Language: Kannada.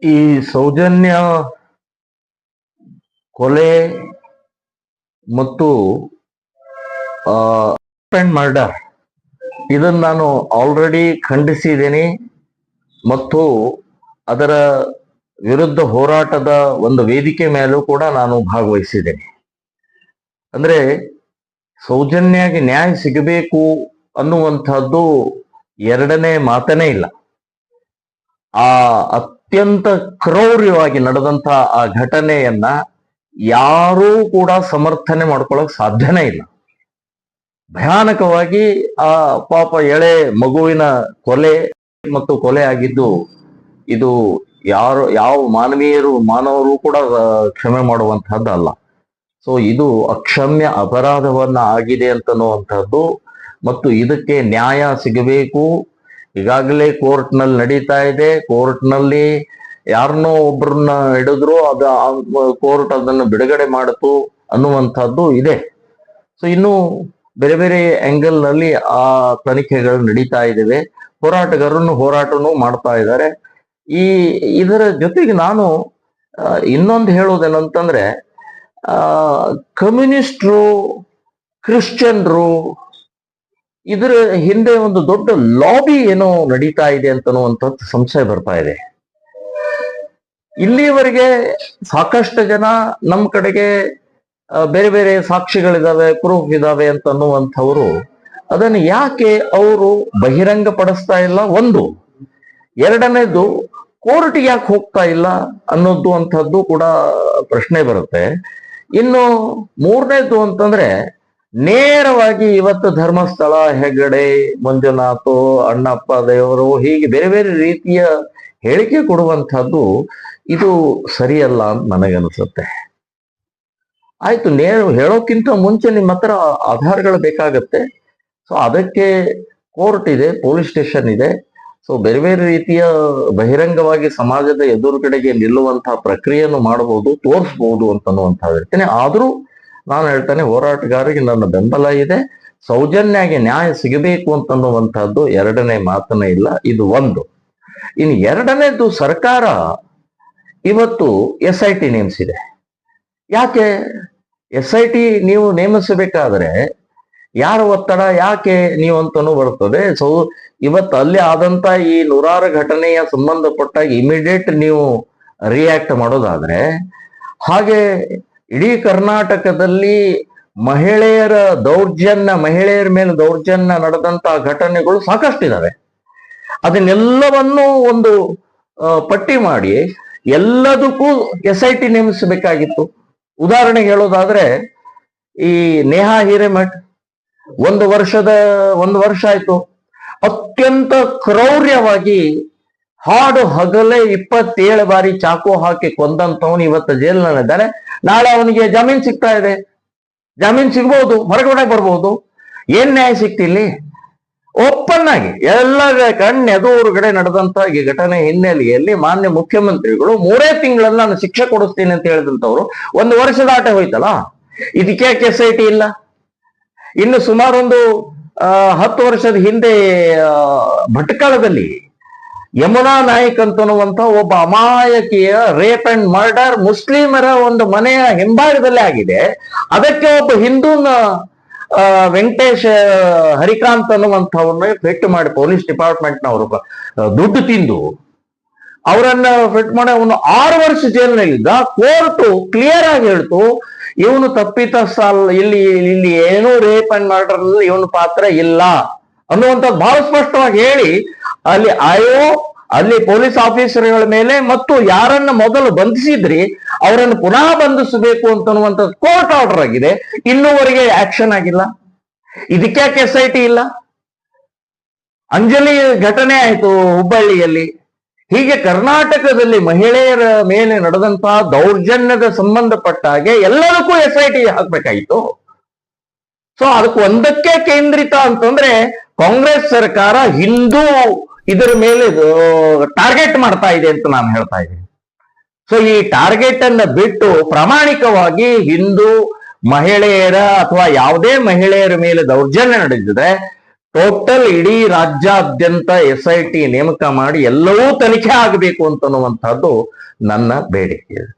ಈ ಸೌಜನ್ಯ ಕೊಲೆ ಮತ್ತು ಮರ್ಡರ್ ಇದನ್ನು ನಾನು ಆಲ್ರೆಡಿ ಖಂಡಿಸಿದ್ದೀನಿ ಮತ್ತು ಅದರ ವಿರುದ್ಧ ಹೋರಾಟದ ಒಂದು ವೇದಿಕೆ ಮೇಲೂ ಕೂಡ ನಾನು ಭಾಗವಹಿಸಿದ್ದೇನೆ. ಅಂದ್ರೆ ಸೌಜನ್ಯಗೆ ನ್ಯಾಯ ಸಿಗಬೇಕು ಅನ್ನುವಂಥದ್ದು ಎರಡನೇ ಮಾತನೇ ಇಲ್ಲ. ಆ ಅತ್ಯಂತ ಕ್ರೌರ್ಯವಾಗಿ ನಡೆದಂತ ಆ ಘಟನೆಯನ್ನ ಯಾರೂ ಕೂಡ ಸಮರ್ಥನೆ ಮಾಡ್ಕೊಳ್ಳೋಕೆ ಸಾಧ್ಯನೇ ಇಲ್ಲ. ಭಯಾನಕವಾಗಿ ಆ ಪಾಪ ಎಳೆ ಮಗುವಿನ ಕೊಲೆ ಮತ್ತು ಕೊಲೆ ಆಗಿದ್ದು ಇದು ಯಾವ ಮಾನವರು ಕೂಡ ಕ್ಷಮೆ ಮಾಡುವಂತಹದ್ದಲ್ಲ. ಸೊ ಇದು ಅಕ್ಷಮ್ಯ ಅಪರಾಧವನ್ನ ಆಗಿದೆ ಅಂತನ್ನುವಂಥದ್ದು ಮತ್ತು ಇದಕ್ಕೆ ನ್ಯಾಯ ಸಿಗಬೇಕು. ಈಗಾಗಲೇ ಕೋರ್ಟ್ ನಲ್ಲಿ ನಡೀತಾ ಇದೆ. ಕೋರ್ಟ್ ನಲ್ಲಿ ಯಾರನ್ನೋ ಒಬ್ಬರನ್ನ ಹಿಡಿದ್ರು ಕೋರ್ಟ್ ಅದನ್ನು ಬಿಡುಗಡೆ ಮಾಡಿತು ಅನ್ನುವಂಥದ್ದು ಇದೆ. ಸೊ ಇನ್ನು ಬೇರೆ ಬೇರೆ ಆಂಗಲ್ ನಲ್ಲಿ ಆ ತನಿಖೆಗಳು ನಡೀತಾ ಇದ್ದಾವೆ. ಹೋರಾಟನೂ ಮಾಡ್ತಾ ಇದ್ದಾರೆ. ಇದರ ಜೊತೆಗೆ ನಾನು ಇನ್ನೊಂದು ಹೇಳೋದೇನಂತಂದ್ರೆ ಕಮ್ಯುನಿಸ್ಟ್ರು, ಕ್ರಿಶ್ಚಿಯನ್ರು ಇದರ ಹಿಂದೆ ಒಂದು ದೊಡ್ಡ ಲಾಬಿ ಏನೋ ನಡೀತಾ ಇದೆ ಅಂತನ್ನುವಂಥದ್ದು ಸಂಶಯ ಬರ್ತಾ ಇದೆ. ಇಲ್ಲಿವರೆಗೆ ಸಾಕಷ್ಟು ಜನ ನಮ್ಮ ಕಡೆಗೆ ಬೇರೆ ಬೇರೆ ಸಾಕ್ಷಿಗಳಿದಾವೆ, ಪ್ರೂಫ್ ಇದಾವೆ ಅಂತ ಅನ್ನುವಂಥವ್ರು ಅದನ್ನು ಯಾಕೆ ಅವರು ಬಹಿರಂಗ ಪಡಿಸ್ತಾ ಇಲ್ಲ? ಒಂದು. ಎರಡನೇದು, ಕೋರ್ಟ್ಗೆ ಯಾಕೆ ಹೋಗ್ತಾ ಇಲ್ಲ ಅನ್ನೋದು ಅಂಥದ್ದು ಕೂಡ ಪ್ರಶ್ನೆ ಬರುತ್ತೆ. ಇನ್ನು ಮೂರನೇದು ಅಂತಂದ್ರೆ ನೇರವಾಗಿ ಇವತ್ತು ಧರ್ಮಸ್ಥಳ, ಹೆಗ್ಗಡೆ, ಮಂಜುನಾಥ್, ಅಣ್ಣಪ್ಪ ದೇವರು ಹೀಗೆ ಬೇರೆ ಬೇರೆ ರೀತಿಯ ಹೇಳಿಕೆ ಕೊಡುವಂತಹದ್ದು ಇದು ಸರಿಯಲ್ಲ ಅಂತ ನನಗನ್ಸುತ್ತೆ. ಆಯ್ತು, ಹೇಳೋಕ್ಕಿಂತ ಮುಂಚೆ ನಿಮ್ಮ ಹತ್ರ ಆಧಾರಗಳು ಬೇಕಾಗತ್ತೆ. ಸೊ ಅದಕ್ಕೆ ಕೋರ್ಟ್ ಇದೆ, ಪೊಲೀಸ್ ಸ್ಟೇಷನ್ ಇದೆ. ಸೊ ಬೇರೆ ಬೇರೆ ರೀತಿಯ ಬಹಿರಂಗವಾಗಿ ಸಮಾಜದ ಎದುರುಗಡೆಗೆ ನಿಲ್ಲುವಂತಹ ಪ್ರಕ್ರಿಯೆಯನ್ನು ಮಾಡಬಹುದು, ತೋರಿಸಬಹುದು ಅಂತನ್ನುವಂತಹ ಹೇಳ್ತೇನೆ. ಆದ್ರೂ ನಾನು ಹೇಳ್ತೇನೆ, ಹೋರಾಟಗಾರರಿಗೆ ನನ್ನ ಬೆಂಬಲ ಇದೆ. ಸೌಜನ್ಯಗೆ ನ್ಯಾಯ ಸಿಗಬೇಕು ಅಂತನ್ನುವಂತಹದ್ದು ಎರಡನೇ ಮಾತನೇ ಇಲ್ಲ. ಇದು ಒಂದು. ಇನ್ನು ಎರಡನೇದು, ಸರ್ಕಾರ ಇವತ್ತು SIT ನೇಮಿಸಿದೆ. ಯಾಕೆ SIT ನೀವು ನೇಮಿಸಬೇಕಾದ್ರೆ ಯಾರ ಒತ್ತಡ, ಯಾಕೆ ನೀವು ಅಂತನೂ ಬರ್ತದೆ. ಸೊ ಇವತ್ತು ಅಲ್ಲಿ ಆದಂತ ಈ ನೂರಾರು ಘಟನೆಯ ಸಂಬಂಧಪಟ್ಟಾಗ ಇಮಿಡಿಯೇಟ್ ನೀವು ರಿಯಾಕ್ಟ್ ಮಾಡೋದಾದ್ರೆ, ಹಾಗೆ ಇಡೀ ಕರ್ನಾಟಕದಲ್ಲಿ ಮಹಿಳೆಯರ ಮೇಲೆ ದೌರ್ಜನ್ಯ ನಡೆದಂತಹ ಘಟನೆಗಳು ಸಾಕಷ್ಟಿದಾವೆ. ಅದನ್ನೆಲ್ಲವನ್ನೂ ಒಂದು ಪಟ್ಟಿ ಮಾಡಿ ಎಲ್ಲದಕ್ಕೂ SIT ನೇಮಿಸಬೇಕಾಗಿತ್ತು. ಉದಾಹರಣೆಗೆ ಹೇಳೋದಾದ್ರೆ, ಈ ನೇಹಾ ಹಿರೇಮಠ್ ಒಂದು ವರ್ಷ ಆಯ್ತು, ಅತ್ಯಂತ ಕ್ರೌರ್ಯವಾಗಿ ಹಾಡು ಹಗಲೇ 27 ಬಾರಿ ಚಾಕು ಹಾಕಿ ಕೊಂದಂತವನು ಇವತ್ತು ಜೈಲಿನಲ್ಲಿದ್ದಾನೆ. ನಾಳೆ ಅವನಿಗೆ ಜಾಮೀನ್ ಸಿಗ್ತಾ ಇದೆ. ಜಾಮೀನ್ ಸಿಗ್ಬಹುದು, ಹೊರಗಡೆ ಬರ್ಬೋದು. ಏನ್ ನ್ಯಾಯ ಸಿಕ್ತಿಲ್ಲಿ? ಓಪನ್ ಆಗಿ ಎಲ್ಲರ ಕಣ್ಣೆದುರುಗಡೆ ನಡೆದಂತ ಈ ಘಟನೆ ಹಿನ್ನೆಲೆಯಲ್ಲಿ ಮಾನ್ಯ ಮುಖ್ಯಮಂತ್ರಿಗಳು 3 ತಿಂಗಳಲ್ಲಿ ನಾನು ಶಿಕ್ಷೆ ಕೊಡಿಸ್ತೀನಿ ಅಂತ ಹೇಳಿದಂತವ್ರು 1 ವರ್ಷ ದಾಟ ಹೋಯ್ತಲ್ಲ. ಇದಕ್ಕೆ SIT ಇಲ್ಲ? ಇನ್ನು ಸುಮಾರು ಒಂದು 10 ವರ್ಷದ ಹಿಂದೆ ಭಟ್ಕಳದಲ್ಲಿ ಯಮುನಾ ನಾಯ್ಕ್ ಅಂತನ್ನುವಂತ ಒಬ್ಬ ಅಮಾಯಕಿಯ ರೇಪ್ ಅಂಡ್ ಮರ್ಡರ್ ಮುಸ್ಲಿಮರ ಒಂದು ಮನೆಯ ಹಿಂಭಾಗದಲ್ಲೇ ಆಗಿದೆ. ಅದಕ್ಕೆ ಒಬ್ಬ ಹಿಂದೂನ ವೆಂಕಟೇಶ್ ಹರಿಕಾಂತ್ ಅನ್ನುವಂಥವ್ರನ್ನ ಫಿಟ್ ಮಾಡಿ ಪೊಲೀಸ್ ಡಿಪಾರ್ಟ್ಮೆಂಟ್ನವರು ದುಡ್ಡು ತಿಂದು ಅವರನ್ನ ಫಿಟ್ ಮಾಡಿ ಅವನು 6 ವರ್ಷ ಜೈಲಿನಲ್ಲಿದ್ದ. ಕೋರ್ಟು ಕ್ಲಿಯರ್ ಆಗಿ ಹೇಳ್ತು, ಇವನು ಇಲ್ಲಿ ಏನೂ ರೇಪ್ ಅಂಡ್ ಮರ್ಡರ್ ಇವನು ಪಾತ್ರ ಇಲ್ಲ ಅನ್ನುವಂಥದ್ದು ಬಹಳ ಸ್ಪಷ್ಟವಾಗಿ ಹೇಳಿ, ಅಲ್ಲಿ ಪೊಲೀಸ್ ಆಫೀಸರ್ಗಳ ಮೇಲೆ ಮತ್ತು ಯಾರನ್ನ ಮೊದಲು ಬಂಧಿಸಿದ್ರಿ ಅವರನ್ನು ಪುನಃ ಬಂಧಿಸಬೇಕು ಅಂತನ್ನುವಂಥದ್ದು ಕೋರ್ಟ್ ಆರ್ಡರ್ ಆಗಿದೆ. ಇನ್ನೂವರೆಗೆ ಆಕ್ಷನ್ ಆಗಿಲ್ಲ. ಇದಕ್ಕೆ SIT ಇಲ್ಲ? ಅಂಜಲಿ ಘಟನೆ ಆಯ್ತು ಹುಬ್ಬಳ್ಳಿಯಲ್ಲಿ. ಹೀಗೆ ಕರ್ನಾಟಕದಲ್ಲಿ ಮಹಿಳೆಯರ ಮೇಲೆ ನಡೆದಂತಹ ದೌರ್ಜನ್ಯದ ಸಂಬಂಧಪಟ್ಟ ಹಾಗೆ ಎಲ್ಲದಕ್ಕೂ SIT ಹಾಕ್ಬೇಕಾಗಿತ್ತು. ಸೊ ಅದಕ್ಕೆ ಒಂದಕ್ಕೆ ಕೇಂದ್ರಿತ ಅಂತಂದ್ರೆ ಕಾಂಗ್ರೆಸ್ ಸರ್ಕಾರ ಹಿಂದೂ ಇದರ ಮೇಲೆ ಟಾರ್ಗೆಟ್ ಮಾಡ್ತಾ ಇದೆ ಅಂತ ನಾನು ಹೇಳ್ತಾ ಇದ್ದೀನಿ. ಸೊ ಈ ಟಾರ್ಗೆಟ್ ಅನ್ನ ಬಿಟ್ಟು ಪ್ರಾಮಾಣಿಕವಾಗಿ ಹಿಂದೂ ಮಹಿಳೆಯರ ಅಥವಾ ಯಾವುದೇ ಮಹಿಳೆಯರ ಮೇಲೆ ದೌರ್ಜನ್ಯ ನಡೆದಿದೆ ಟೋಟಲ್ ಇಡೀ ರಾಜ್ಯಾದ್ಯಂತ SIT ನೇಮಕ ಮಾಡಿ ಎಲ್ಲವೂ ತನಿಖೆ ಆಗಬೇಕು ಅಂತನ್ನುವಂತಹದ್ದು ನನ್ನ ಬೇಡಿಕೆ.